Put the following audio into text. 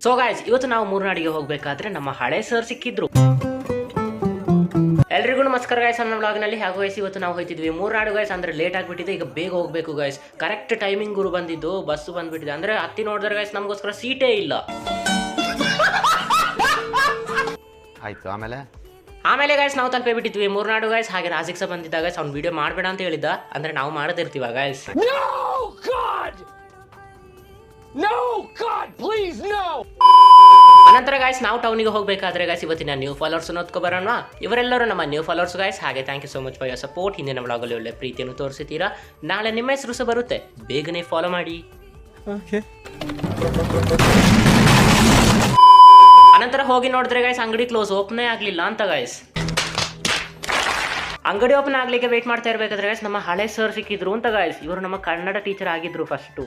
So guys, ಇವತ್ತು ನಾವು ಮೂರ್ನಾಡಿಗೆ ಹೋಗ್ಬೇಕಾದ್ರೆ ನಮ್ಮ ಹಳೆ ಸರ್ ಸಿಕ್ಕಿದ್ರು. ಎಲ್ರಿಗೂ ನಮಸ್ಕಾರ ಗಾಯ್ಸ್, ನಮ್ಮ ಬ್ಲಾಗ್ನಲ್ಲಿ. ಹಾಗೂ ಗಾಯ್ಸ್, ಇವತ್ತು ನಾವು ಹೋಗ್ತಿದ್ವಿ ಮೂರ್ನಾಡು ಗಾಯ್ಸ್. ಅಂದ್ರೆ ಲೇಟ್ ಆಗಿಬಿಟ್ಟಿದೆ, ಈಗ ಬೇಗ ಹೋಗ್ಬೇಕು ಗಾಯ್ಸ್. ಕರೆಕ್ಟ್ ಟೈಮಿಂಗ್ ಗುರು ಬಂದಿದ್ದು, ಬಸ್ಸು ಬಂದ್ಬಿಟ್ಟಿದೆ. ಅಂದ್ರೆ ಹತ್ತಿ ನೋಡಿದ್ರೆ ಗಾಯ್ಸ್ ನಮಗೋಸ್ಕರ ಸೀಟೇ ಇಲ್ಲ. ಆಯ್ತು, ಆಮೇಲೆ ಗಾಯ್ಸ್ ನಾವು ತಲುಪೇ ಬಿಟ್ಟಿದ್ವಿ ಮೂರ್ನಾಡು ಗಾಯ್ಸ್. ಹಾಗೆ ರಾಜಿಕ್ ಸಹ ಬಂದಿದ್ದ ಗಾಯ್ಸ್. ಅವ್ನು ವಿಡಿಯೋ ಮಾಡಬೇಡ ಅಂತ ಹೇಳಿದ್ದ, ಅಂದ್ರೆ ನಾವು ಮಾಡದಿರ್ತೀವ ಗಾಯ್ಸ್. ಅನಂತರ ಗಾಯ್ಸ್ ನಾವು ಟೌನಿಗೆ ಹೋಗಬೇಕಾದ್ರೆ ಗಾಯ್ಸ್ ಇವತ್ತಿನ ನ್ಯೂ ಫಾಲೋವರ್ಸ್ ನೋಡ್ಕೊ ಬರೋಣ. ಇವರೆಲ್ಲರೂ ನಮ್ಮ ನ್ಯೂ ಫಾಲೋವರ್ಸ್ ಗಾಯ್ಸ್. ಹಾಗೆ thank you so much for your support. ಹಿಂದಿನ ಬ್ಲಾಗಲ್ಲಿ ಒಳ್ಳೆ ಪ್ರೀತಿಯನ್ನು ತೋರಿಸಿದ್ದೀರಾ. ನಾಳೆ ನಿಮ್ಮ ಹೆಸರು ಸಹ ಬರುತ್ತೆ, ಬೇಗನೆ ಫಾಲೋ ಮಾಡಿ. ಅನಂತರ ಹೋಗಿ ನೋಡಿದ್ರೆ ಗಾಯ್ಸ್ ಅಂಗಡಿ ಕ್ಲೋಸ್, ಓಪನೇ ಆಗಲಿಲ್ಲ ಅಂತ ಗಾಯ್ಸ್. ಅಂಗಡಿ ಓಪನ್ ಆಗ್ಲಿಕ್ಕೆ ವೇಟ್ ಮಾಡ್ತಾ ಇರ್ಬೇಕಾದ್ರೆ ಗಾಯ್ಸ್ ನಮ್ಮ ಹಳೆ ಸರ್ ಸಿಕ್ಕಿದ್ರು ಅಂತ ಗಾಯ್ಸ್. ಇವರು ನಮ್ಮ ಕನ್ನಡ ಟೀಚರ್ ಆಗಿದ್ರು ಫಸ್ಟ್.